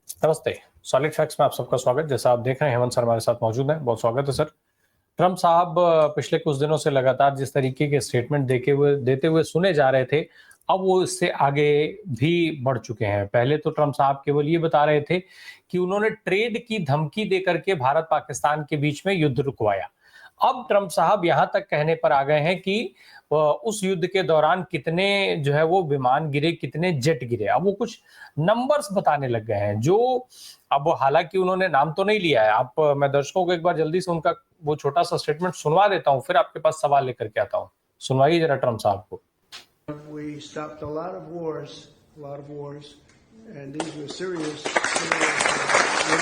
नमस्ते। Solid facts में आप सबका स्वागत। जैसा आप देख रहे हैं, हेमंत सर हमारे साथ मौजूद हैं। बहुत स्वागत है सर। ट्रम्प साहब पिछले कुछ दिनों से लगातार जिस तरीके के स्टेटमेंट देते हुए सुने जा रहे थे, अब वो इससे आगे भी बढ़ चुके हैं। पहले तो ट्रम्प साहब केवल ये बता रहे थे कि उन्होंने ट्रेड की धमकी देकर के भारत पाकिस्तान के बीच में युद्ध रुकवाया। अब ट्रम्प साहब यहां तक कहने पर आ गए हैं कि उस युद्ध के दौरान कितने जो है वो विमान गिरे, कितने जेट गिरे। अब वो कुछ नंबर्स बताने लग गए हैं, जो अब हालांकि उन्होंने नाम तो नहीं लिया है। आप मैं दर्शकों को एक बार जल्दी से उनका वो छोटा सा स्टेटमेंट सुनवा देता हूं, फिर आपके पास सवाल लेकर के आता हूं। सुनवाइए जरा ट्रम्प साहब को। We stopped a lot of wars, and these were serious what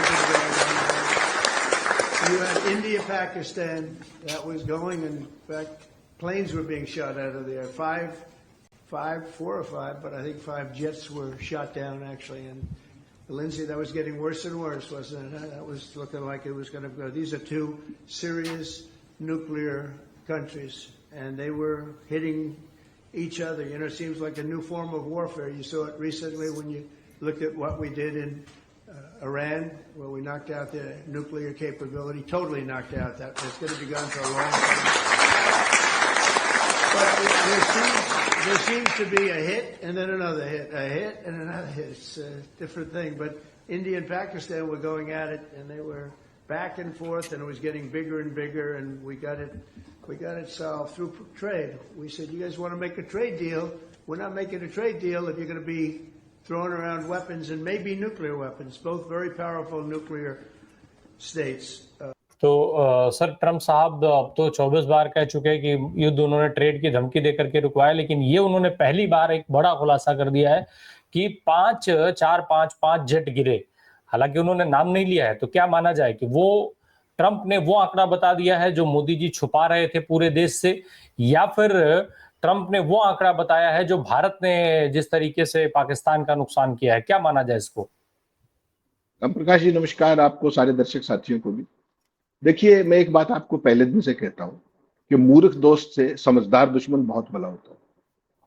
have been going on. You had India, Pakistan, that was going. In fact, planes were being shot out of there. Four or five, but I think 5 jets were shot down actually. And Lindsay, that was getting worse and worse, wasn't it? That was looking like it was going to go. These are 2 serious nuclear countries, and they were hitting each other. You know, it seems like a new form of warfare. You saw it recently when you looked at what we did in Iran, where we knocked out their nuclear capability, totally knocked out that. It's going to be gone for a long time. But there seems to be a hit and then another hit, a hit and another hit. It's a different thing. But India and Pakistan were going at it, and they were back and forth, and it was getting bigger and bigger, and we got it solved through trade. We said, you guys want to make a trade deal? We're not making a trade deal if you're going to be throwing around weapons, and maybe nuclear weapons, both very powerful nuclear states. तो sir, Trump साहब अब तो 24 बार कह चुके हैं कि युद्ध उन्होंने ट्रेड की धमकी देकर के रुकवाया, लेकिन ये उन्होंने पहली बार एक बड़ा खुलासा कर दिया है कि 5 जेट गिरे। हालांकि उन्होंने नाम नहीं लिया है, तो क्या माना जाए कि वो ट्रम्प ने वो आंकड़ा बता दिया है जो मोदी जी छुपा रहे थे पूरे देश से, या फिर ट्रम्प ने वो आंकड़ा बताया है जो भारत ने जिस तरीके से पाकिस्तान का नुकसान किया है? क्या माना जाए इसको? प्रकाश जी नमस्कार, आपको सारे दर्शक साथियों को भी। देखिए, मैं एक बात आपको पहले दिन से कहता हूं कि मूर्ख दोस्त से समझदार दुश्मन बहुत भला होता है।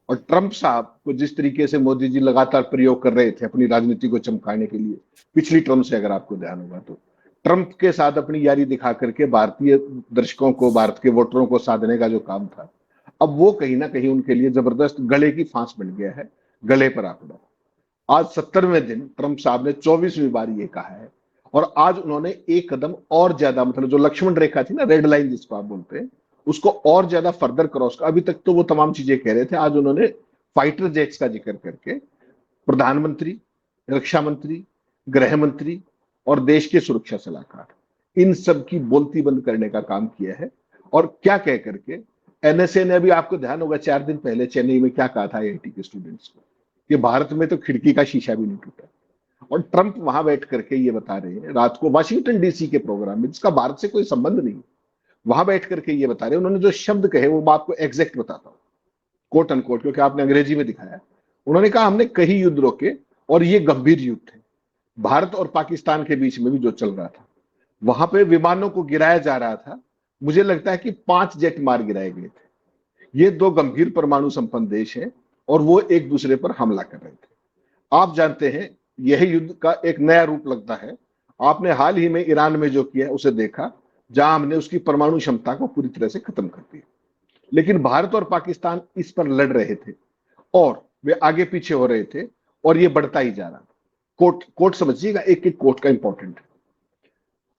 और ट्रम्प साहब को जिस तरीके से मोदी जी लगातार प्रयोग कर रहे थे अपनी राजनीति को चमकाने के लिए, पिछली ट्रम्प से अगर आपको ध्यान होगा तो ट्रम्प के साथ अपनी यारी दिखा करके भारतीय दर्शकों को, भारत के वोटरों को साधने का जो काम था, अब वो कहीं ना कहीं उनके लिए जबरदस्त गले की फांस बन गया है, गले पर आंकड़ा। आज 70वें दिन ट्रम्प साहब ने 24वीं बार ये कहा है, और आज उन्होंने एक कदम और ज्यादा, मतलब जो लक्ष्मण रेखा थी ना, रेड लाइन जिसको आप बोलते हैं, उसको और ज्यादा फर्दर क्रॉस कर। अभी तक तो वो तमाम चीजें कह रहे थे, आज उन्होंने फाइटर जेट्स का जिक्र करके प्रधानमंत्री, रक्षा मंत्री, गृह मंत्री और देश के सुरक्षा सलाहकार, इन सब की बोलती बंद करने का काम किया है। और क्या कह करके एनएसए ने, अभी आपको ध्यान होगा 4 दिन पहले चेन्नई में क्या कहा था आईआईटी के स्टूडेंट्स को, कि भारत में तो खिड़की का शीशा भी नहीं टूटा। और ट्रम्प वहां बैठ करके ये बता रहे हैं रात को वाशिंगटन डीसी के प्रोग्राम में, जिसका भारत से कोई संबंध नहीं, वहां बैठ करके ये बता रहे हैं, उन्होंने जो शब्द कहे वो मैं आपको एग्जैक्ट बताता हूं, कोट अनकोट, क्योंकि आपने अंग्रेजी में दिखाया। उन्होंने कहा हमने कई युद्ध रोके और ये गंभीर युद्ध थे। भारत और पाकिस्तान के बीच में भी जो चल रहा था, वहां पे विमानों को गिराया जा रहा था। मुझे लगता है कि 5 जेट मार गिराए गए थे। ये 2 गंभीर परमाणु संपन्न देश हैं और वो एक दूसरे पर हमला कर रहे थे। आप जानते हैं यह युद्ध का एक नया रूप लगता है। आपने हाल ही में ईरान में जो किया उसे देखा, जहां हमने उसकी परमाणु क्षमता को पूरी तरह से खत्म कर दिया। लेकिन भारत और पाकिस्तान इस पर लड़ रहे थे और वे आगे पीछे हो रहे थे, और ये बढ़ता ही जा रहा था। कोट समझिएगा, एक एक कोट का इंपॉर्टेंट है।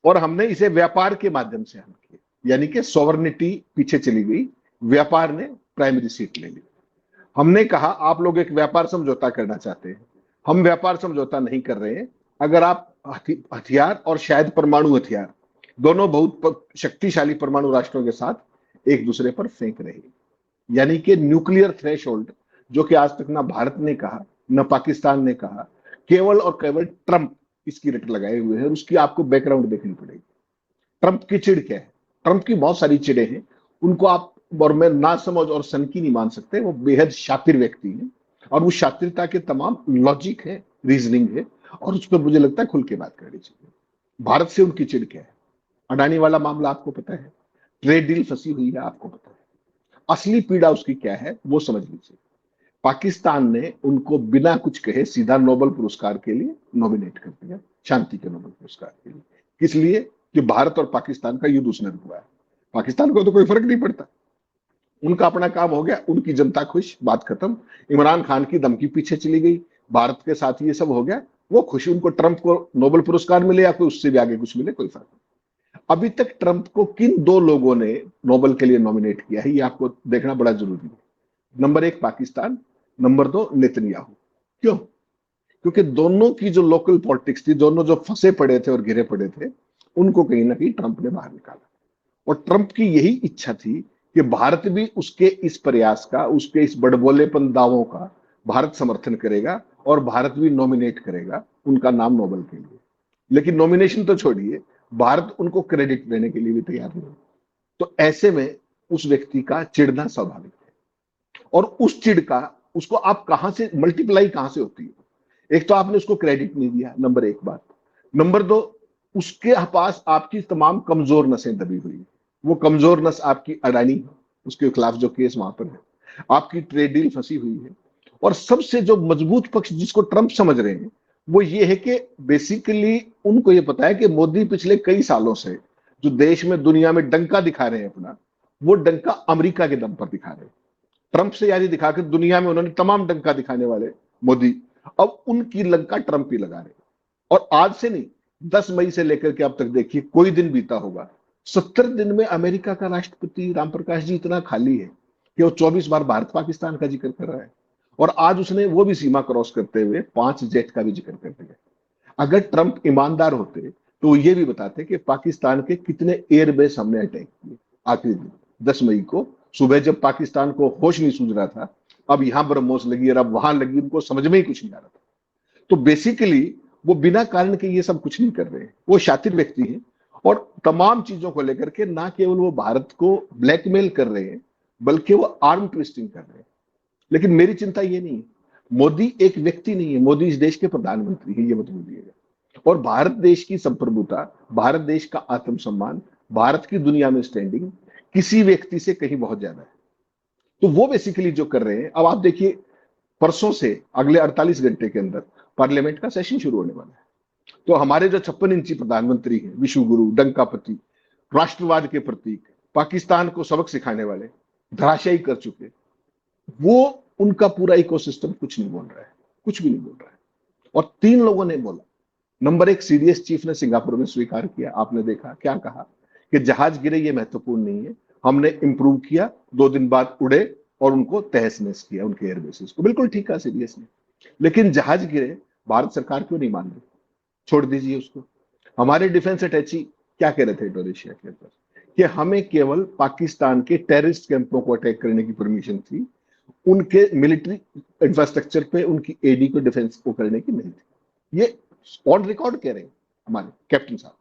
और हमने इसे व्यापार के माध्यम से हल किया, यानी कि सॉवरेनिटी पीछे चली गई, व्यापार ने प्राइमरी सीट ले ली। हमने कहा आप लोग एक व्यापार समझौता करना चाहते हैं, हम व्यापार समझौता नहीं कर रहे हैं अगर आप हथियार और शायद परमाणु हथियार, दोनों बहुत शक्तिशाली परमाणु राष्ट्रों के साथ एक दूसरे पर फेंक रहे हैं। यानी कि न्यूक्लियर थ्रेशोल्ड, जो कि आज तक ना भारत ने कहा न पाकिस्तान ने कहा, केवल और केवल ट्रंप इसकी रट लगाए हुए हैं। उसकी आपको बैकग्राउंड देखनी पड़ेगी। ट्रंप की चिड़ क्या है? ट्रंप की बहुत सारी चिड़े हैं, उनको आप और मैं ना समझ और सनकी नहीं मान सकते। वो बेहद शातिर व्यक्ति है और वो शातिरता के तमाम लॉजिक है, रीजनिंग है, और उस पर मुझे लगता है खुल के बात करनी चाहिए। भारत से उनकी चिड़ क्या है? अडानी वाला मामला आपको पता है, ट्रेड डील फंसी हुई है, आपको पता है। असली पीड़ा उसकी क्या है वो समझ लीजिए। पाकिस्तान ने उनको बिना कुछ कहे सीधा नोबेल पुरस्कार के लिए नॉमिनेट कर दिया। शांति के नोबेल पुरस्कार के लिए। किस लिए? कि भारत और पाकिस्तान का युद्ध उसने रुकवाया। पाकिस्तान को तो कोई फर्क नहीं पड़ता, उनका अपना काम हो गया, उनकी जनता खुश, बात खत्म। इमरान खान की धमकी पीछे चली गई, भारत के साथ ये सब हो गया, वो खुश। उनको ट्रंप को नोबेल पुरस्कार मिले या कोई उससे भी आगे कुछ मिले, कोई फर्क नहीं। अभी तक ट्रंप को किन 2 लोगों ने नोबेल के लिए नॉमिनेट किया है, ये आपको देखना बड़ा जरूरी है। Number 1 Pakistan, number 2 Netanyahu. क्यों? क्योंकि दोनों की जो लोकल पॉलिटिक्स थी, दोनों जो फंसे पड़े थे और घिरे पड़े थे, उनको कहीं ना कहीं ट्रंप ने बाहर निकाला। और ट्रंप की यही इच्छा थी कि भारत भी उसके इस प्रयास का, उसके इस बड़बोलेपन दावों का भारत समर्थन करेगा और भारत भी नॉमिनेट करेगा उनका नाम नोबेल के लिए। लेकिन नॉमिनेशन तो छोड़िए, भारत उनको क्रेडिट देने के लिए भी तैयार नहीं। तो ऐसे में उस व्यक्ति का चिढ़ना स्वाभाविक है। और उस चिढ़ का उसको आप कहां से मल्टीप्लाई कहां से होती है? एक तो आपने उसको क्रेडिट नहीं दिया, नंबर 1 बात। नंबर 2, उसके पास आपकी तमाम कमजोर नसें दबी हुई है। वो कमजोर नस आपकी अडानी है, उसके खिलाफ जो केस वहां पर है, आपकी ट्रेड डील फंसी हुई है। और सबसे जो मजबूत पक्ष जिसको ट्रंप समझ रहे हैं, वो ये है कि बेसिकली उनको ये पता है कि मोदी पिछले कई सालों से जो देश में दुनिया में डंका दिखा रहे हैं अपना, वो डंका अमेरिका के दम पर दिखा रहे हैं। ट्रंप से यारी दिखाकर दुनिया में उन्होंने तमाम डंका दिखाने वाले मोदी, अब उनकी लंका ट्रंप ही लगा रहे। और आज से नहीं, 10 मई से लेकर के अब तक देखिए, कोई दिन बीता होगा, 70 दिन में अमेरिका का राष्ट्रपति राम प्रकाश जी इतना खाली है कि वो 24 बार भारत पाकिस्तान का जिक्र कर रहा है। और आज उसने वो भी सीमा क्रॉस करते हुए 5 जेट का भी जिक्र कर दिया। अगर ट्रंप ईमानदार होते तो ये भी बताते कि पाकिस्तान के कितने एयरबेस हमने अटैक किए आखिरी दिन 10 मई को सुबह, जब पाकिस्तान को होश नहीं सूझ रहा था, अब यहां ब्रह्मोस लगी और अब वहां लगी, उनको समझ में ही कुछ नहीं आ रहा था। तो बेसिकली वो बिना कारण के ये सब कुछ नहीं कर रहे हैं, वो शातिर व्यक्ति हैं। और तमाम चीजों को लेकर के ना केवल वो भारत को ब्लैकमेल कर रहे हैं, बल्कि वो आर्म ट्विस्टिंग कर रहे हैं। लेकिन मेरी चिंता ये नहीं है, मोदी एक व्यक्ति नहीं है, मोदी इस देश के प्रधानमंत्री हैं, ये मत भूलिएगा। और भारत देश की संप्रभुता, भारत देश का आत्मसम्मान, भारत की दुनिया में स्टैंडिंग किसी व्यक्ति से कहीं बहुत ज्यादा है। तो वो बेसिकली जो कर रहे हैं, अब आप देखिए, परसों से अगले 48 घंटे के अंदर पार्लियामेंट का सेशन शुरू होने वाला है। तो हमारे जो 56 इंची प्रधानमंत्री हैं, विश्वगुरु, डंकापति, राष्ट्रवाद के प्रतीक, पाकिस्तान को सबक सिखाने वाले, धराशायी कर चुके, वो उनका पूरा इकोसिस्टम कुछ नहीं बोल रहा है, कुछ भी नहीं बोल रहा है। और 3 लोगों ने बोला। नंबर 1 सीडीएस चीफ ने सिंगापुर में स्वीकार किया, आपने देखा क्या कहा कि जहाज गिरे ये महत्वपूर्ण नहीं है, हमने इंप्रूव किया, 2 दिन बाद उड़े और उनको तहस नहस किया उनके एयरबेसेस को। बिल्कुल ठीक कहा सीडीएस ने। लेकिन जहाज गिरे, भारत सरकार क्यों नहीं मान रही? छोड़ दीजिए उसको। हमारे डिफेंस अटैची क्या कह रहे थे इंडोनेशिया के अंदर कि हमें केवल पाकिस्तान के टेररिस्ट कैंपों को अटैक करने की परमिशन थी, उनके मिलिट्री इंफ्रास्ट्रक्चर पे उनकी एडी को डिफेंस को करने की नहीं थी। ये ऑन रिकॉर्ड कह रहे हैं हमारे कैप्टन साहब।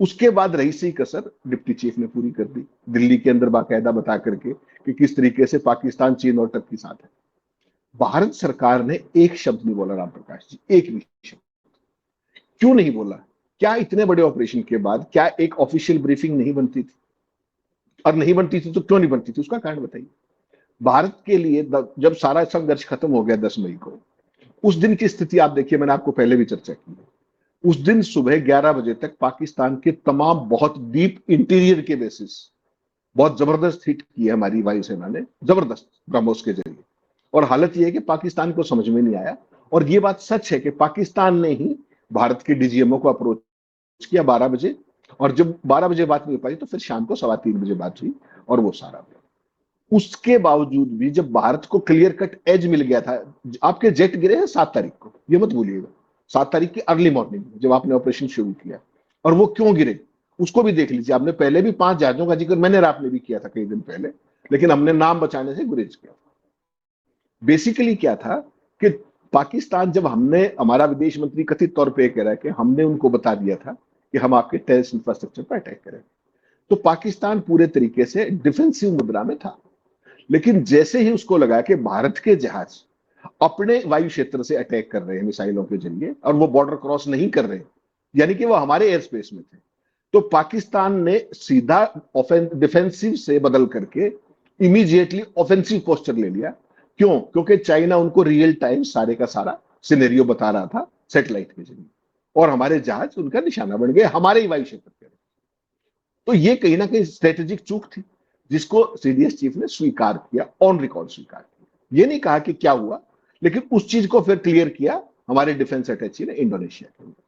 उसके बाद रही सी कसर डिप्टी चीफ ने पूरी कर दी, दिल्ली के अंदर बाकायदा बता करके कि किस तरीके से पाकिस्तान चीन और टर्की साथ है। भारत सरकार ने एक शब्द नहीं बोला, राम प्रकाश जी, एक भी शब्द। क्यों नहीं बोला? क्या इतने बड़े ऑपरेशन के बाद क्या एक ऑफिशियल ब्रीफिंग नहीं बनती थी? और नहीं बनती थी तो क्यों नहीं बनती थी, उसका कारण बताइए। भारत के लिए जब सारा संघर्ष खत्म हो गया 10 मई को, उस दिन की स्थिति आप देखिए, मैंने आपको पहले भी चर्चा की है। उस दिन सुबह 11 बजे तक पाकिस्तान के तमाम बहुत डीप इंटीरियर के बेसिस बहुत जबरदस्त हिट की है हमारी वायुसेना ने, जबरदस्त, ब्रह्मोस के जरिए। और हालत यह है कि पाकिस्तान को समझ में नहीं आया। और ये बात सच है कि पाकिस्तान ने ही भारत के डीजीएमओ को अप्रोच किया 12 बजे, और जब 12 बजे बात नहीं हो पाई तो फिर शाम को 3:15 बजे बात हुई और वो सारा हुआ। उसके बावजूद भी जब भारत को क्लियर कट एज मिल गया था, आपके जेट गिरे हैं 7 तारीख को, ये मत भूलिएगा, 7 तारीख की अर्ली मॉर्निंग में जब आपने ऑपरेशन शुरू किया। और वो क्यों गिरे उसको भी देख लीजिए। आपने पहले भी 5 जहाजों का जिक्र मैंने और आपने भी किया था कई दिन पहले, लेकिन हमने नाम बचाने से गुरेज किया। बेसिकली क्या था कि पाकिस्तान, जब हमने, हमारा विदेश मंत्री कथित तौर पे कह रहा है कि हमने उनको बता दिया था कि हम आपके टेररिस्ट इंफ्रास्ट्रक्चर पर अटैक करेंगे, तो पाकिस्तान पूरे तरीके से डिफेंसिव मुद्रा में था। लेकिन जैसे ही उसको लगा कि भारत के जहाज अपने वायु क्षेत्र से अटैक कर रहे हैं मिसाइलों के जरिए और वो बॉर्डर क्रॉस नहीं कर रहे, यानी कि वो हमारे एयर स्पेस में थे, तो पाकिस्तान ने सीधा डिफेंसिव से बदल करके इमीडिएटली ऑफेंसिव पोस्चर ले लिया। क्यों? क्योंकि चाइना उनको रियल टाइम सारे का सारा सिनेरियो बता रहा था सैटेलाइट के जरिए। और हमारे जहाज उनका निशाना बन गए, हमारे ही वायु क्षेत्र के। तो ये कहीं ना कहीं स्ट्रेटेजिक चूक थी, जिसको सीडीएस चीफ ने स्वीकार किया, ऑन रिकॉर्ड स्वीकार किया। ये नहीं कहा कि क्या हुआ, लेकिन उस चीज को फिर क्लियर किया हमारे डिफेंस अटैची ने इंडोनेशिया के अंदर।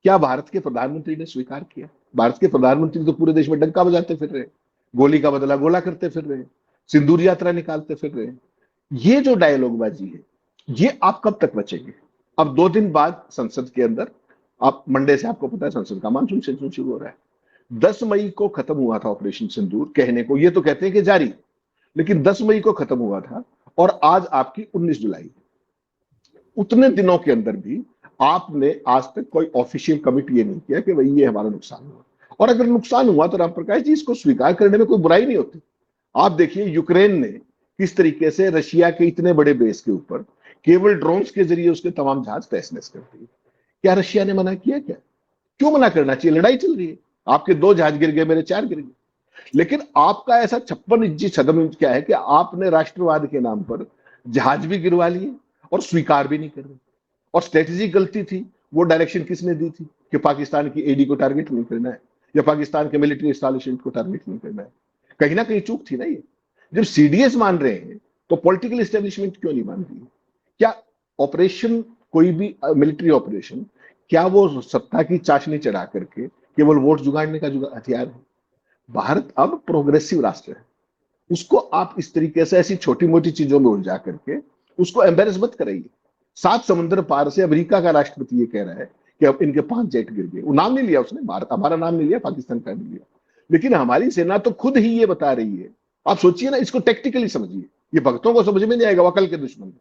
क्या भारत के प्रधानमंत्री ने स्वीकार किया? भारत के प्रधानमंत्री तो पूरे देश में डंका बजाते फिर रहे, गोली का बदला गोला करते फिर रहे, सिंदूर यात्रा निकालते फिर रहे। ये जो डायलॉगबाजी है, ये आप कब तक बचेंगे? अब 2 दिन बाद संसद के अंदर, आप मंडे से आपको पता है संसद का मानसून सेशन शुरू हो रहा है। 10 मई को खत्म हुआ था ऑपरेशन सिंदूर, कहने को ये तो कहते हैं कि जारी, लेकिन 10 मई को खत्म हुआ था और आज आपकी 19 जुलाई। उतने दिनों के अंदर भी आपने आज तक कोई ऑफिशियल कमिट ये नहीं किया कि भाई ये हमारा नुकसान हुआ। और अगर नुकसान हुआ तो राम प्रकाश जी इसको स्वीकार करने में कोई बुराई नहीं होती। आप देखिए यूक्रेन ने किस तरीके से रशिया के इतने बड़े बेस के ऊपर केवल ड्रोन्स के जरिए उसके तमाम जहाज तहस नहस कर दिए। क्या रशिया ने मना किया? क्या, क्यों मना करना चाहिए? लड़ाई चल रही है, आपके 2 जहाज गिर गए, मेरे 4 गिर गए। लेकिन आपका ऐसा 56 इंची 6 इंच क्या है कि आपने राष्ट्रवाद के नाम पर जहाज भी गिरवा लिए और स्वीकार भी नहीं कर रहे। और स्ट्रेटेजी गलती थी, वो डायरेक्शन किसने दी थी कि पाकिस्तान की एडी को टारगेट नहीं करना है या पाकिस्तान के मिलिट्री इंस्टॉलेशन को टारगेट नहीं करना है? कहीं ना कहीं चूक थी ना ये। जब सीडीएस मान रहे हैं तो पॉलिटिकल एस्टेब्लिशमेंट क्यों नहीं मान रही? क्या ऑपरेशन, कोई भी मिलिट्री ऑपरेशन, क्या वो सत्ता की चाशनी चढ़ा करके केवल वोट जुगाड़ने का हथियार है? भारत अब प्रोग्रेसिव राष्ट्र है, उसको आप इस तरीके से ऐसी छोटी मोटी चीजों में उलझा करके उसको एम्बेरस मत कराइए। 7 समुद्र पार से अमेरिका का राष्ट्रपति ये कह रहा है कि अब इनके 5 जेट गिर गए। वो नाम नहीं लिया उसने, हमारा नाम नहीं लिया, पाकिस्तान का नहीं लिया, लेकिन हमारी सेना तो खुद ही ये बता रही है। आप सोचिए ना, इसको टेक्टिकली समझिए, ये भक्तों को समझ में नहीं आएगा, वकल के दुश्मन।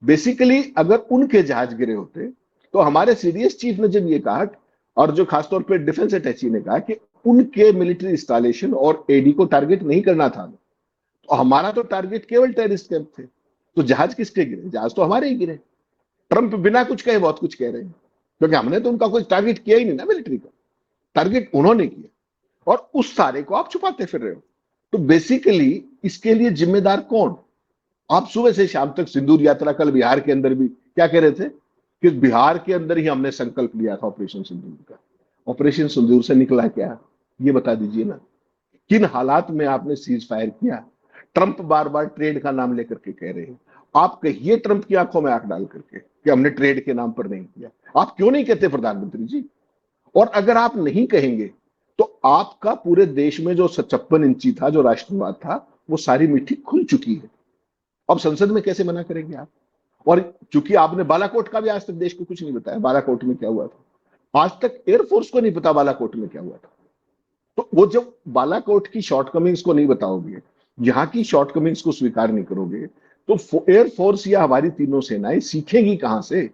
बेसिकली अगर उनके जहाज गिरे होते तो हमारे सीडीएस चीफ ने जब ये कहा, और जो खासतौर पर डिफेंस अटैची ने कहा कि उनके मिलिट्री इंस्टॉलेशन और एडी को टारगेट नहीं करना था, तो हमारा तो टारगेट केवल टेररिस्ट कैंप थे, तो जहाज किसके गिरे? जहाज तो हमारे ही गिरे। ट्रंप बिना कुछ कहे बहुत कुछ कह रहे हैं, क्योंकि हमने तो उनका कोई टारगेट किया ही नहीं ना, मिलिट्री का टारगेट उन्होंने किया, और उस सारे को आप छुपाते फिर रहे हो। तो बेसिकली इसके लिए जिम्मेदार कौन? आप सुबह से शाम तक सिंदूर यात्रा, कल बिहार के अंदर भी क्या कह रहे थे कि बिहार के अंदर ही हमने संकल्प लिया था ऑपरेशन सिंदूर का। ऑपरेशन सिंदूर से निकला क्या, ये बता दीजिए ना। किन हालात में आपने सीज फायर किया? ट्रंप बार बार ट्रेड का नाम लेकर के कह रहे हैं, आप कहिए ट्रंप की आंखों में आंख डाल करके कि हमने ट्रेड के नाम पर नहीं किया। आप क्यों नहीं कहते प्रधानमंत्री जी? और अगर आप नहीं कहेंगे तो आपका पूरे देश में जो 56 इंची था, जो राष्ट्रवाद था, वो सारी मिट्टी खुल चुकी है। अब संसद में कैसे मना करेंगे आप? और चूंकि आपने बालाकोट का भी आज तक देश को कुछ नहीं बताया, बालाकोट में क्या हुआ था, आज तक एयरफोर्स को नहीं पता बालाकोट में क्या हुआ था। तो वो जब बालाकोट की शॉर्टकमिंग्स को नहीं बताओगे, यहां की शॉर्टकमिंग्स को स्वीकार नहीं करोगे, तो एयरफोर्स या हमारी तीनों सेनाएं सीखेंगी कहां से?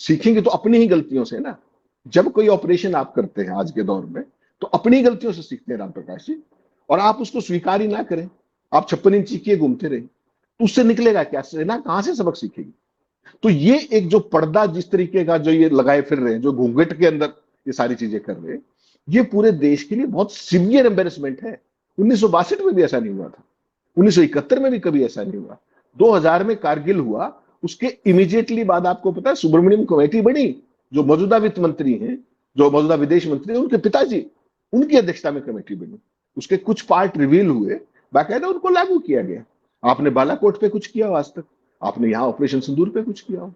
सीखेंगे तो अपनी ही गलतियों से ना। जब कोई ऑपरेशन आप करते हैं आज के दौर में, तो अपनी गलतियों से सीखते हैं राम प्रकाश जी, और आप उसको स्वीकार ही ना करें, आप 56 इंची किए घूमते रहे, तो उससे निकलेगा क्या? सेना कहां से सबक सीखेगी? तो ये एक जो पर्दा जिस तरीके का जो ये लगाए फिर रहे हैं, जो घूंघट के अंदर ये सारी चीजें कर रहे हैं, ये पूरे देश के लिए बहुत सीवियर एम्बेरसमेंट है। 1962 में भी ऐसा नहीं हुआ था, 1971 में भी कभी ऐसा नहीं हुआ, 2000 में कारगिल हुआ, उसके इमीडिएटली बाद आपको पता है सुब्रमण्यम कमेटी बनी, जो मौजूदा वित्त मंत्री हैं, जो मौजूदा विदेश मंत्री हैं, उनके पिताजी, उनकी अध्यक्षता में कमेटी बनी। उसके कुछ पार्ट रिवील हुए, बाकायदा उनको लागू किया गया। आपने बालाकोट पे कुछ किया हो आज तक? आपने यहां ऑपरेशन सिंदूर पे कुछ किया हो?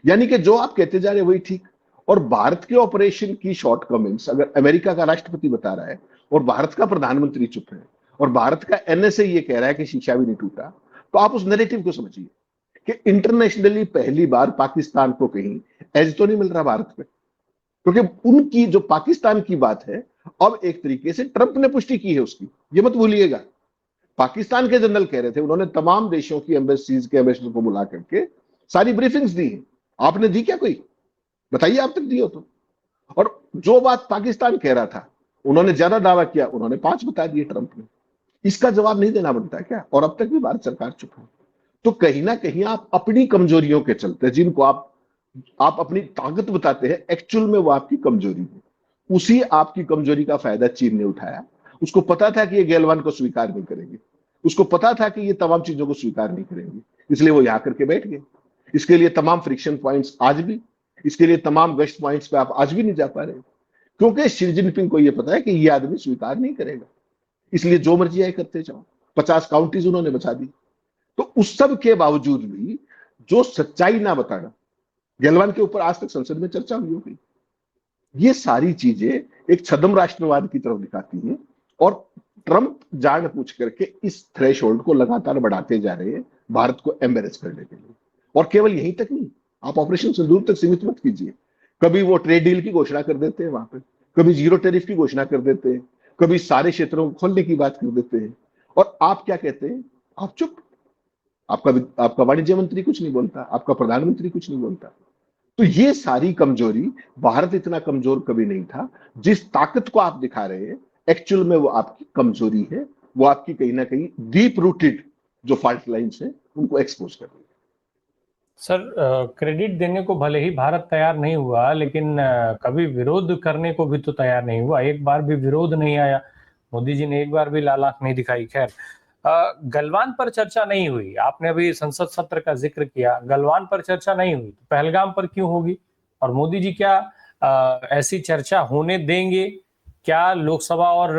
यानी कि जो आप कहते जा रहे हैं वही ठीक। और भारत के ऑपरेशन की शॉर्टकमिंग्स अगर अमेरिका का राष्ट्रपति बता रहा है और भारत का प्रधानमंत्री चुप है और भारत का एनएसए ये कह रहा है कि शीशा भी नहीं टूटा, तो आप उस नैरेटिव को समझिए कि इंटरनेशनली पहली बार पाकिस्तान को कहीं एज तो नहीं मिल रहा भारत पे, क्योंकि उनकी जो पाकिस्तान की बात है अब एक तरीके से ट्रंप ने पुष्टि की है उसकी, ये मत भूलिएगा। पाकिस्तान के जनरल कह रहे थे, उन्होंने तमाम देशों की एम्बेसीज के एम्बेसडर को बुला करके सारी ब्रीफिंग्स दी है। आपने दी क्या? कोई बताइए, आप तक दी हो तो। और जो बात पाकिस्तान कह रहा था, उन्होंने ज्यादा दावा किया, उन्होंने 5 बता दिए ट्रंप ने। इसका जवाब नहीं देना बनता क्या? और अब तक भी भारत सरकार चुप है। तो कहीं ना कहीं आप अपनी कमजोरियों के चलते, जिनको आप अपनी ताकत बताते हैं, एक्चुअल में वो आपकी कमजोरी है। उसी आपकी कमजोरी का फायदा चीन ने उठाया। उसको पता था कि ये गैलवान को स्वीकार नहीं करेंगे, उसको पता था कि ये तमाम चीजों को स्वीकार नहीं करेंगे, इसलिए वो यहां करके बैठ गए। इसके लिए तमाम फ्रिक्शन पॉइंट्स आज भी इसके लिए तमाम गश्त पॉइंट्स पे आप आज भी नहीं जा पा रहे, क्योंकि शी जिनपिंग को ये पता है कि ये आदमी स्वीकार नहीं करेगा, इसलिए जो मर्जी आए करते जाओ। 50 काउंटीज उन्होंने बचा दी। तो उस सब के बावजूद भी जो सच्चाई ना बताना, गलवान के ऊपर आज तक संसद में चर्चा हुई होगी, ये सारी चीजें एक छद्म राष्ट्रवाद की तरफ दिखाती हैं। और ट्रंप जान पूछ करके इस थ्रेशोल्ड को लगातार बढ़ाते जा रहे हैं भारत को एम्बेरस करने के लिए। और केवल यहीं तक नहीं, आप ऑपरेशन सिंदूर तक सीमित मत कीजिए। कभी वो ट्रेड डील की घोषणा कर देते हैं वहां पे, कभी जीरो टैरिफ की घोषणा कर देते हैं, कभी सारे क्षेत्रों को खोलने की बात कर देते हैं। और आप क्या कहते हैं? आप चुप। आपका वाणिज्य मंत्री कुछ नहीं बोलता, आपका प्रधानमंत्री कुछ नहीं बोलता। तो ये सारी कमजोरी, भारत इतना कमजोर कभी नहीं था। जिस ताकत को आप दिखा रहे हैं, एक्चुअल में वो आपकी कमजोरी है, वो आपकी कहीं ना कहीं डीप रूटेड जो फॉल्ट लाइन्स है उनको एक्सपोज कर रही है। सर, क्रेडिट देने को भले ही भारत तैयार नहीं हुआ, लेकिन कभी विरोध करने को भी तो तैयार नहीं हुआ। एक बार भी विरोध नहीं आया, मोदी जी ने एक बार भी लाल आंख नहीं दिखाई। खैर, गलवान पर चर्चा नहीं हुई। आपने अभी संसद सत्र का जिक्र किया, गलवान पर चर्चा नहीं हुई तो पहलगाम पर क्यों होगी? और मोदी जी क्या ऐसी चर्चा होने देंगे? क्या लोकसभा और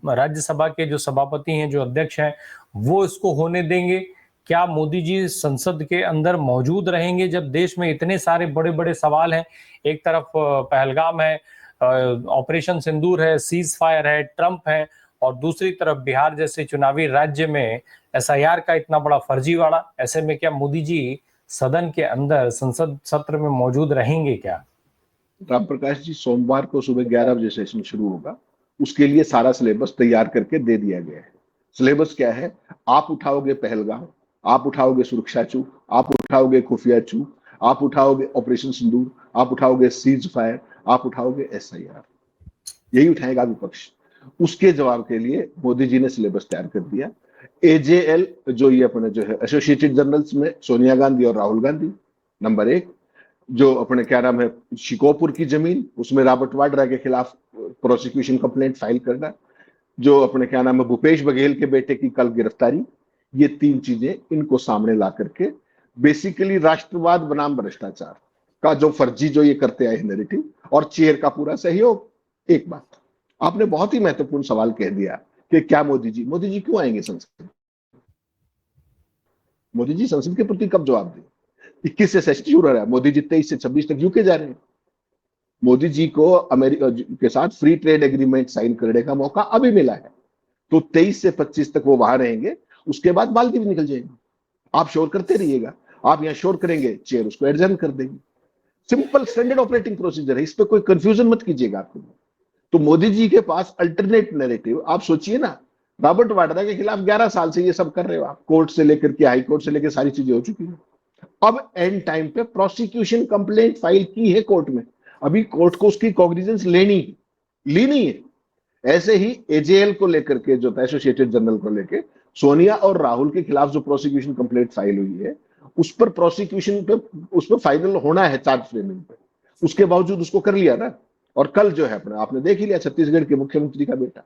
राज्यसभा के जो सभापति हैं, जो अध्यक्ष हैं, वो इसको होने देंगे? क्या मोदी जी संसद के अंदर मौजूद रहेंगे जब देश में इतने सारे बड़े बड़े सवाल हैं? एक तरफ पहलगाम है, ऑपरेशन सिंदूर है, सीज फायर है, ट्रंप है, और दूसरी तरफ बिहार जैसे चुनावी राज्य में एसआईआर का इतना बड़ा फर्जीवाड़ा। ऐसे में क्या मोदी जी सदन के अंदर संसद सत्र में मौजूद रहेंगे क्या? राम प्रकाश जी, सोमवार को सुबह 11 बजे सेशन शुरू होगा। उसके लिए सारा सिलेबस तैयार करके दे दिया गया है। सिलेबस क्या है? आप उठाओगे पहलगाम, आप उठाओगे सुरक्षा चूक, आप उठाओगे खुफिया चूक, आप उठाओगे ऑपरेशन सिंदूर, आप उठाओगे सीज फायर, आप उठाओगे एसआईआर। यही उठाएगा विपक्ष। उसके जवाब के लिए मोदी जी ने सिलेबस तैयार कर दिया। एजेएल जो ये अपने जो है एसोसिएटेड जर्नल्स में सोनिया गांधी और राहुल गांधी, नंबर 1। जो अपने क्या नाम है शिकोपुर की जमीन, उसमें रॉबर्ट वाड्रा के खिलाफ प्रोसिक्यूशन कंप्लेंट फाइल करना, जो अपने क्या नाम है भूपेश बघेल के बेटे की कल गिरफ्तारी, ये 3 चीजें इनको सामने ला करके बेसिकली राष्ट्रवाद बनाम भ्रष्टाचार का जो फर्जी जो ये करते आए नैरेटिव और चेयर का पूरा सहयोग। एक बात आपने बहुत ही महत्वपूर्ण सवाल कह दिया कि क्या मोदी जी क्यों आएंगे संसद? मोदी जी संसद के प्रति कब जवाब दें? 21 से सेशन शुरू हो रहा है, मोदी जी 23 से 26 तक यूके जा रहे हैं। मोदी जी को अमेरिका के साथ फ्री ट्रेड एग्रीमेंट साइन करने का मौका अभी मिला है, तो 23 से 25 तक वो वहां रहेंगे। उसके बाद मालदीव निकल जाएंगे। आप शोर करते रहिएगा, आप यहां शोर करेंगे, चेयर उसको एडजर्न कर देंगे। सिंपल स्टैंडर्ड ऑपरेटिंग प्रोसीजर है, इस पर कोई कंफ्यूजन मत कीजिएगा आपको। तो मोदी जी के पास अल्टरनेट नैरेटिव, आप सोचिए ना, रॉबर्ट वाड्रा के खिलाफ 11 साल से ये सब कर रहे हो आप, कोर्ट से लेकर के हाई कोर्ट से लेकर सारी चीजें हो चुकी है। अब एंड टाइम पे प्रोसिक्यूशन कंप्लेंट फाइल की है कोर्ट में, अभी कोर्ट को उसकी कॉग्निजेंस लेनी है। ऐसे ही एजेएल को लेकर के जो एसोसिएटेड जर्नल को लेकर सोनिया और राहुल के खिलाफ जो प्रोसिक्यूशन कंप्लेंट फाइल हुई है, उस पर प्रोसिक्यूशन पे उस पर फाइनल होना है चार्ज फ्रेमिंग पे, उसके बावजूद उसको कर लिया ना। और कल जो है अपना आपने देख ही लिया छत्तीसगढ़ के मुख्यमंत्री का बेटा।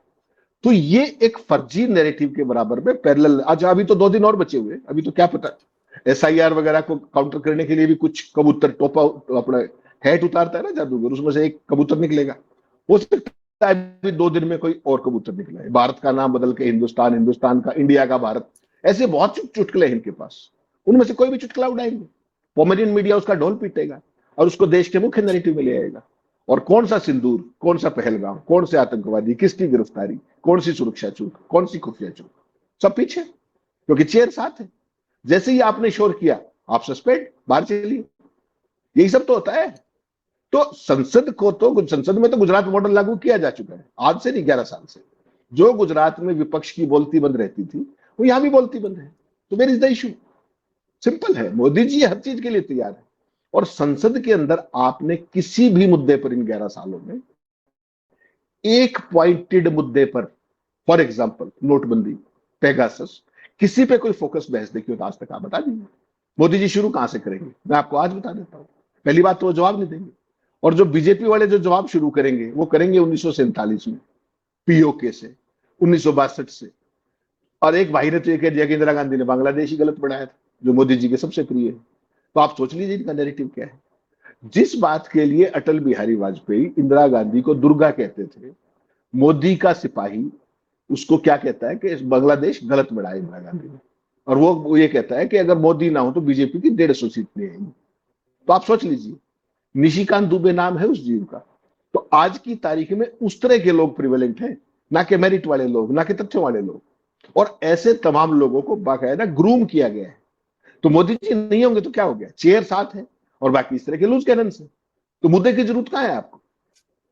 तो ये एक फर्जी नैरेटिव के बराबर में पैरेलल। आज अभी तो 2 दिन और बचे हुए, अभी तो क्या पता एसआईआर वगैरह को काउंटर करने के लिए भी कुछ कबूतर टोपा अपना हैट उतारता है ना जादूगर, उसमें से एक कबूतर निकलेगा। हो सकता है अभी 2 दिन में कोई और कबूतर निकला है। भारत का नाम बदल के हिंदुस्तान, हिंदुस्तान का इंडिया का भारत, ऐसे बहुत चुटकुले हैं इनके पास। उनमें से कोई भी चुटकुला उड़ाएंगे, पोमेरियन मीडिया उसका ढोल पीटेगा और उसको देश के मुख्य नैरेटिव में ले आएगा। और कौन सा सिंदूर, कौन सा पहलगाम, कौन से आतंकवादी, किसकी गिरफ्तारी, कौन सी सुरक्षा चूक, कौन सी खुफिया चूक, सब पीछे, क्योंकि चेयर साथ है। जैसे ही आपने शोर किया, आप सस्पेंड, बाहर चलिए। यही सब तो होता है। तो संसद में तो गुजरात मॉडल लागू किया जा चुका है, आज से नहीं 11 साल से। जो गुजरात में विपक्ष की बोलती बंद रहती थी, वो यहां भी बोलती बंद है। तो where is the issue? Simple है, मोदी जी हर चीज के लिए तैयार है। और संसद के अंदर आपने किसी भी मुद्दे पर इन 11 सालों में एक पॉइंटेड मुद्दे पर, फॉर एग्जाम्पल नोटबंदी, पेगासस, किसी पे कोई फोकस बहस देखिए तो आज तक आप बता दीजिए। मोदी जी शुरू कहां से करेंगे, मैं आपको आज बता देता हूं। पहली बात तो वो जवाब नहीं देंगे, और जो बीजेपी वाले जो जवाब शुरू करेंगे वो करेंगे 1947 में पीओके से, 1962 से। और एक भाई ने तो ये कह दिया कि इंदिरा गांधी ने बांग्लादेश ही गलत बनाया था, जो मोदी जी के सबसे प्रिय है। तो आप सोच लीजिए इनका नैरेटिव क्या है। जिस बात के लिए अटल बिहारी वाजपेयी इंदिरा गांधी को दुर्गा कहते थे, मोदी का सिपाही उसको क्या कहता है कि बांग्लादेश गलत बढ़ा इंदिरा गांधी ने, और वो ये कहता है कि अगर मोदी ना हो तो बीजेपी की 150 सीट नहीं आएंगी। तो आप सोच लीजिए, निशिकांत दुबे नाम है उस जीव का। तो आज की तारीख में उस तरह के लोग प्रिवेलेंट हैं, ना कि मेरिट वाले लोग, ना कि तथ्यों वाले लोग, और ऐसे तमाम लोगों को बाकायदा ग्रूम किया गया है। तो मोदी जी नहीं होंगे तो क्या हो गया, चेयर साथ है और बाकी इस तरह के लूज कैनन है। तो मुद्दे की जरूरत कहां है आपको?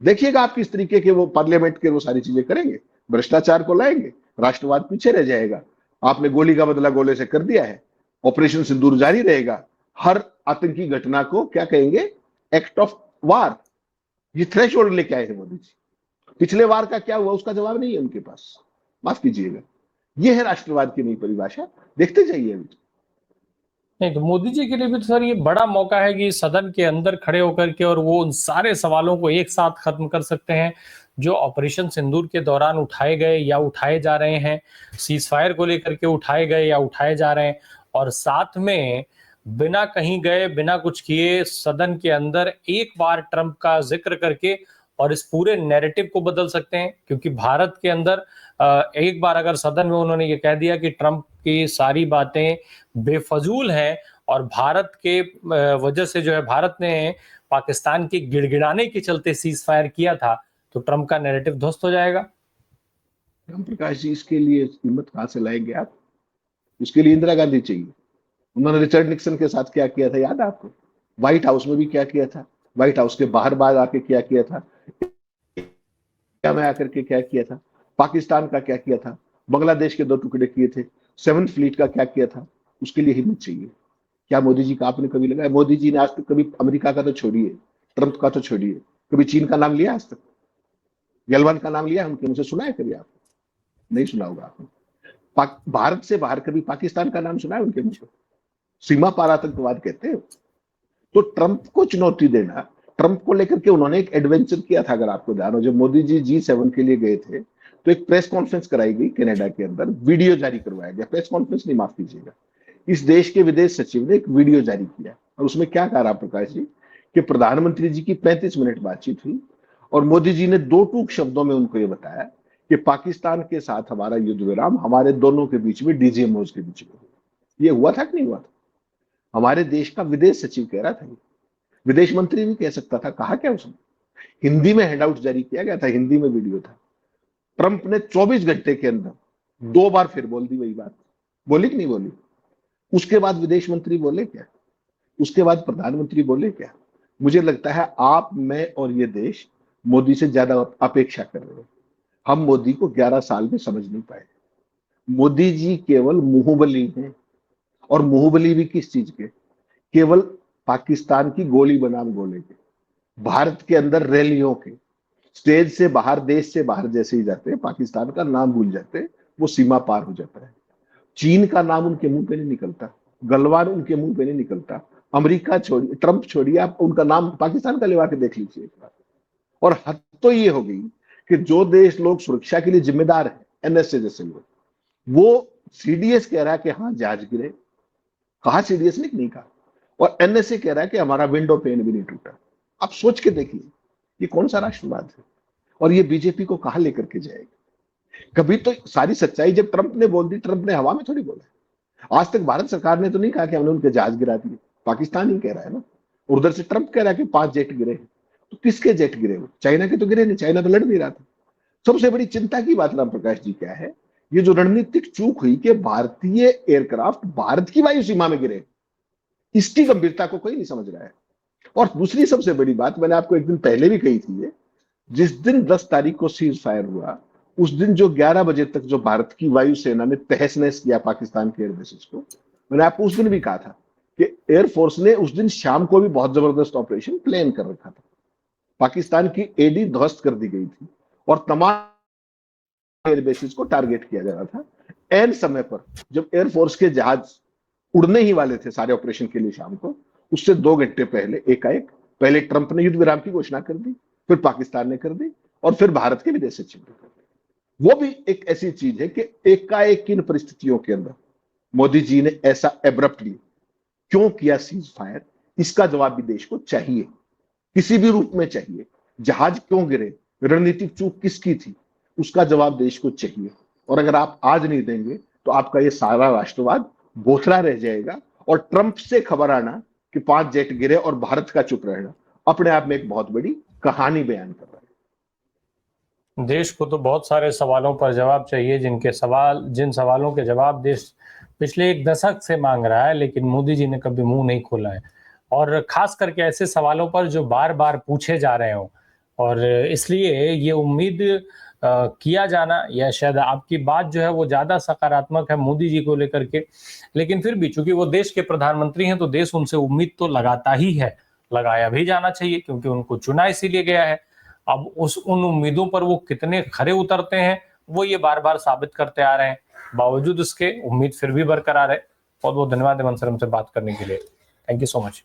देखिएगा आप किस तरीके के वो पार्लियामेंट के वो सारी चीजें करेंगे, भ्रष्टाचार को लाएंगे, राष्ट्रवाद पीछे रह जाएगा। आपने गोली का बदला गोले से कर दिया है, ऑपरेशन सिंदूर जारी रहेगा, हर आतंकी घटना को क्या कहेंगे, एक्ट ऑफ वार। ये थ्रेशोल्ड लेके आए हैं मोदी जी। पिछले वार का क्या हुआ उसका जवाब नहीं है उनके पास, माफ कीजिएगा। ये है राष्ट्रवाद की नई परिभाषा, देखते जाइए अभी। नहीं तो मोदी जी के लिए भी तो सर ये बड़ा मौका है कि सदन के अंदर खड़े होकर के और वो उन सारे सवालों को एक साथ खत्म कर सकते हैं जो ऑपरेशन सिंदूर के दौरान उठाए गए या उठाए जा रहे हैं, सीज फायर को लेकर के उठाए गए या उठाए जा रहे हैं, और साथ में बिना कहीं गए बिना कुछ किए सदन के अंदर एक बार ट्रंप का जिक्र करके और इस पूरे नैरेटिव को बदल सकते हैं। क्योंकि भारत के अंदर एक बार अगर सदन में उन्होंने ये कह दिया कि ट्रंप की सारी बातें बेफजूल हैं और भारत के वजह से जो है भारत ने पाकिस्तान के गिड़गिड़ाने के चलते सीज फायर किया था, तो ट्रंप का नैरेटिव ध्वस्त हो जाएगा। राम प्रकाश जी, इसके लिए हिम्मत कहां से लाएंगे आप? उसके लिए इंदिरा गांधी चाहिए। उन्होंने रिचर्ड निक्सन के साथ क्या किया था याद है आपको? व्हाइट हाउस में भी क्या किया था, व्हाइट हाउस के बाहर बाहर आके क्या किया था, क्या में आकर के क्या किया था, पाकिस्तान का क्या किया था, बांग्लादेश के 2 टुकड़े किए थे, 7th फ्लीट का क्या किया था। उसके लिए हिम्मत चाहिए। क्या मोदी जी का आपने कभी लगाया? मोदी जी ने आज तक कभी अमेरिका का तो छोड़िए, ट्रंप का तो छोड़िए, कभी चीन का नाम लिया आज तक? गलवान का नाम लिया उनके मुंह से, सुना है कभी आप? नहीं सुना होगा आपने। भारत से बाहर कभी पाकिस्तान का नाम सुना है उनके मुंह से? सीमा पार आतंकवाद कहते हैं। तो ट्रंप को चुनौती देना, ट्रंप को लेकर के उन्होंने एक एडवेंचर किया था, अगर आपको ध्यान हो, जब मोदी जी G7 के लिए गए थे तो एक प्रेस कॉन्फ्रेंस कराई गई कनाडा के अंदर, वीडियो जारी करवाया गया, प्रेस कॉन्फ्रेंस नहीं, माफ कीजिएगा, इस देश के विदेश सचिव ने एक वीडियो जारी किया और उसमें क्या कहा राम प्रकाश जी कि प्रधानमंत्री जी की 35 मिनट बातचीत हुई और मोदी जी ने 2 टूक शब्दों में उनको ये बताया कि पाकिस्तान के साथ हमारा युद्ध विराम हमारे दोनों के बीच में, डीजीएमओज के बीच में। ये हुआ था कि नहीं हुआ था? हमारे देश का विदेश सचिव कह रहा था, विदेश मंत्री भी कह सकता था। कहा क्या उसने? हिंदी में हैंडआउट जारी किया गया था, हिंदी में वीडियो था। ट्रंप ने 24 घंटे के अंदर 2 बार फिर बोल दी वही बात। बोली कि नहीं बोली? उसके बाद विदेश मंत्री बोले क्या? उसके बाद प्रधानमंत्री बोले क्या? मुझे लगता है आप, मैं और ये देश मोदी से ज्यादा अपेक्षा कर रहे हैं। हम मोदी को 11 साल में समझ नहीं पाए। मोदी जी केवल मुंहबली हैं, और मुंहबली भी किस चीज के? केवल पाकिस्तान की गोली बनाम गोले के, भारत के अंदर रैलियों के, स्टेज से बाहर, देश से बाहर जैसे ही जाते हैं पाकिस्तान का नाम भूल जाते हैं, वो सीमा पार हो जाता है। चीन का नाम उनके मुंह पे नहीं निकलता, गलवान उनके मुंह पे नहीं निकलता, अमेरिका छोड़िए, ट्रंप छोड़िए, आप उनका नाम पाकिस्तान का लेवा के देख लीजिए एक बार। और हद तो ये हो गई कि जो देश लोग सुरक्षा के लिए जिम्मेदार है, एनएसए जैसे लोग, वो सीडीएस कह रहा है कि हाँ जहाज गिरे, कहा सीडीएस ने नहीं कहा, और एनएसए कह रहा है कि हमारा विंडो पेन भी नहीं टूटा। आप सोच के देखिए ये कौन सा राष्ट्रवाद है, और ये बीजेपी को कहां लेकर के जाएगा? कभी तो सारी सच्चाई जब ट्रंप ने बोल दी, ट्रंप ने हवा में थोड़ी बोला। आज तक भारत सरकार ने तो नहीं कहा कि हमने उनके जहाज गिरा दिए, पाकिस्तान ही कह रहा है ना। उधर से ट्रंप कह रहा है कि 5 जेट गिरे। तो किसके जेट गिरे? वो चाइना के तो गिरे नहीं, चाइना तो लड़ नहीं रहा था। सबसे बड़ी चिंता की बात राम प्रकाश जी क्या है? ये जो रणनीतिक चूक हुई कि भारतीय एयरक्राफ्ट भारत की वायु सीमा में गिरे, इसकी गंभीरता को कोई नहीं समझ रहा है। और दूसरी सबसे बड़ी बात, मैंने आपको एक दिन पहले भी कही थी, ये जिस दिन 10 तारीख को सीज फायर हुआ, उस दिन जो 11 बजे तक जो भारत की वायुसेना ने तहस नहस किया पाकिस्तान के एयरबेसेस को, मैंने आपको उस दिन भी कहा था कि एयरफोर्स ने उस दिन शाम को भी बहुत जबरदस्त ऑपरेशन प्लान कर रखा था। पाकिस्तान की एडी ध्वस्त कर दी गई थी और तमाम एयरबेसेस को टारगेट किया जा रहा था। एन समय पर जब एयरफोर्स के जहाज उड़ने ही वाले थे सारे ऑपरेशन के लिए शाम को, उससे 2 घंटे पहले एकाएक पहले ट्रंप ने युद्ध विराम की घोषणा कर दी, फिर पाकिस्तान ने कर दी, और फिर भारत के विदेश सचिव ने कर दी। वो भी एक ऐसी चीज है कि एकाएक किन परिस्थितियों के अंदर मोदी जी ने ऐसा एब्रप्टली क्यों किया सीज फायर, इसका जवाब भी देश को चाहिए। किसी भी रूप में चाहिए। जहाज क्यों गिरे, रणनीतिक चूक किसकी थी, उसका जवाब देश को चाहिए। और अगर आप आज नहीं देंगे तो आपका ये सारा राष्ट्रवाद बोथरा रह जाएगा। और ट्रंप से खबर आना कि 5 जेट गिरे और भारत का चुप रहना अपने आप में एक बहुत बड़ी कहानी बयान कर रहा है। देश को तो बहुत सारे सवालों पर जवाब चाहिए, जिन सवालों के जवाब देश पिछले 1 दशक से मांग रहा है, लेकिन मोदी जी ने कभी मुंह नहीं खोला है। और खास करके ऐसे सवालों पर जो बार बार पूछे जा रहे हों, और इसलिए ये उम्मीद किया जाना, या शायद आपकी बात जो है वो ज्यादा सकारात्मक है मोदी जी को लेकर के, लेकिन फिर भी चूंकि वो देश के प्रधानमंत्री हैं तो देश उनसे उम्मीद तो लगाता ही है, लगाया भी जाना चाहिए क्योंकि उनको चुना इसीलिए गया है। अब उन उम्मीदों पर वो कितने खरे उतरते हैं वो ये बार बार साबित करते आ रहे हैं। बावजूद इसके उम्मीद फिर भी बरकरार है। बहुत बहुत धन्यवाद हेमंत सर हमसे बात करने के लिए। Thank you so much.